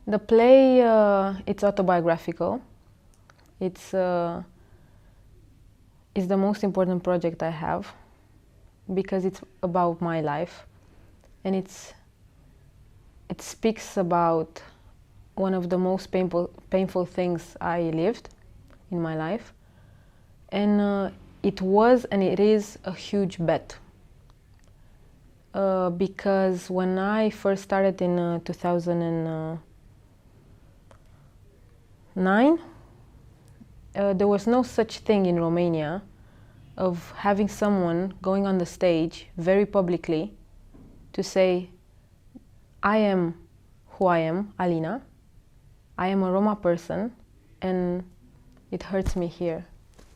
The play, it's autobiographical. It's the most important project I have because it's about my life, and it speaks about one of the most painful things I lived in my life, and it was and it is a huge bet. Because when I first started in 2009, there was no such thing in Romania of having someone going on the stage very publicly to say, I am who I am, Alina, I am a Roma person, and it hurts me here,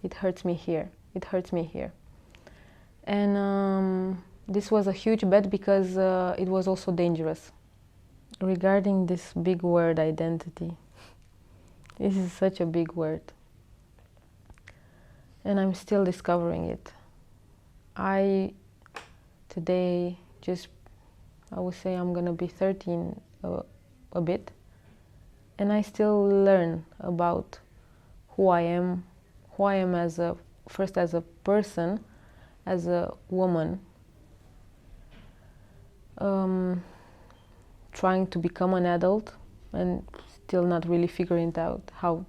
it hurts me here, it hurts me here. And this was a huge bet because it was also dangerous. Regarding this big word, identity, this is such a big word. And I'm still discovering it. Today, I would say I'm gonna be 13 a bit, and I still learn about who I am first as a person, as a woman, trying to become an adult and still not really figuring out how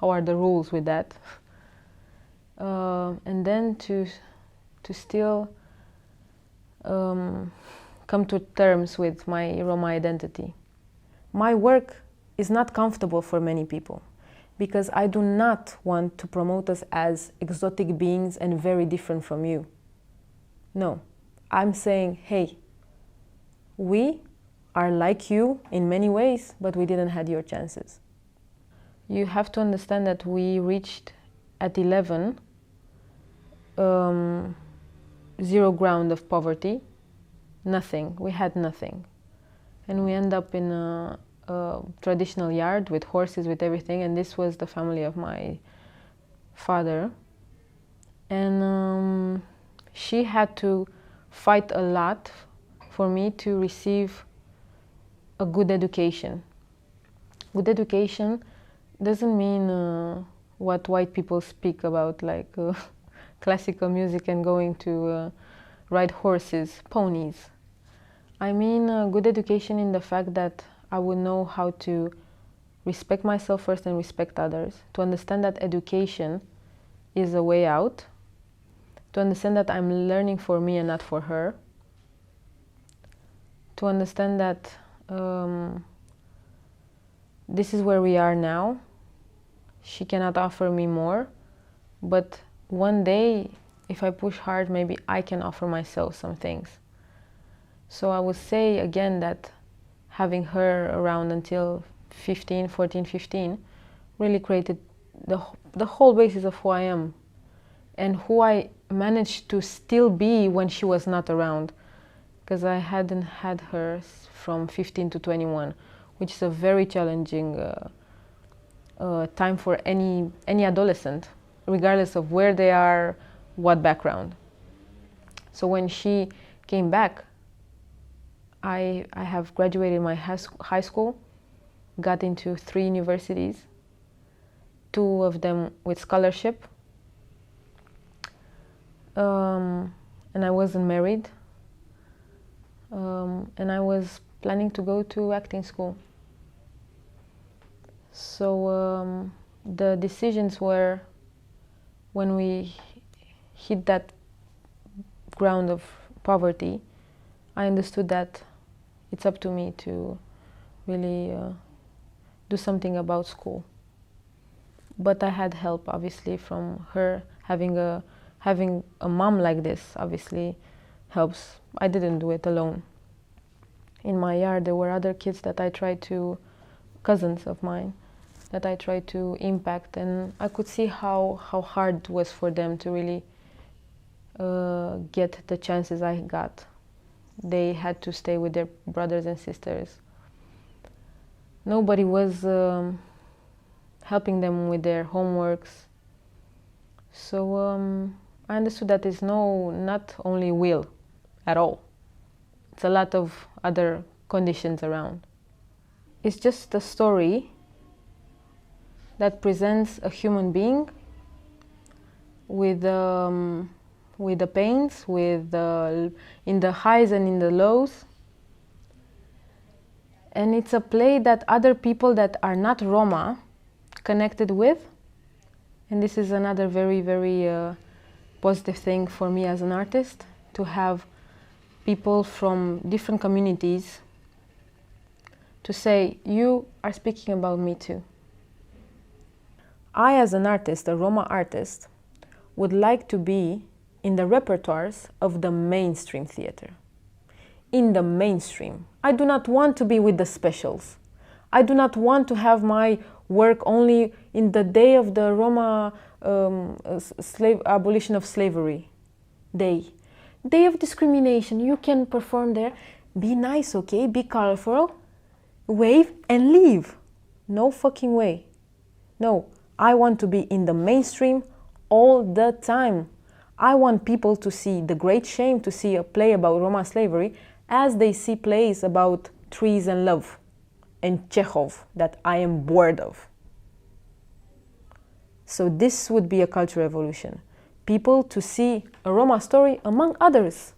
are the rules with that. And then to still come to terms with my Roma identity. My work is not comfortable for many people because I do not want to promote us as exotic beings and very different from you. No, I'm saying, hey, we are like you in many ways, but we didn't have your chances. You have to understand that we reached at 11 zero ground of poverty, nothing. We had nothing, and we end up in a traditional yard with horses, with everything. And this was the family of my father, and she had to fight a lot for me to receive a good education. Good education doesn't mean what white people speak about, like classical music and going to ride horses, ponies. I mean good education in the fact that I would know how to respect myself first and respect others, to understand that education is a way out, to understand that I'm learning for me and not for her, to understand that this is where we are now. She cannot offer me more, but one day, if I push hard, maybe I can offer myself some things. So I would say again that having her around until 14, 15, really created the whole basis of who I am and who I managed to still be when she was not around. Because I hadn't had her from 15 to 21, which is a very challenging time for any adolescent, regardless of where they are, what background. So when she came back, I have graduated my high school, got into 3 universities, 2 of them with scholarship, and I wasn't married, and I was planning to go to acting school. So the decisions were, when we hit that ground of poverty, I understood that it's up to me to really do something about school. But I had help, obviously, from her. Having a mom like this obviously helps. I didn't do it alone. In my yard there were other kids that I tried to, cousins of mine, that I tried to impact, and I could see how hard it was for them to really get the chances I got. They had to stay with their brothers and sisters. Nobody was helping them with their homeworks. So I understood that it's not only will at all. It's a lot of other conditions around. is just a story that presents a human being with the pains, in the highs and in the lows. And it's a play that other people that are not Roma connected with. And this is another very, very positive thing for me as an artist, to have people from different communities to say, you are speaking about me too. I, as an artist, a Roma artist, would like to be in the repertoires of the mainstream theater. In the mainstream. I do not want to be with the specials. I do not want to have my work only in the day of the Roma abolition of slavery day. Day of discrimination, you can perform there. Be nice, okay? Be colorful, wave and leave. No fucking way. No, I want to be in the mainstream all the time. I want people to see The Great Shame, to see a play about Roma slavery, as they see plays about trees and love and Chekhov that I am bored of. So this would be a cultural revolution. People to see a Roma story among others.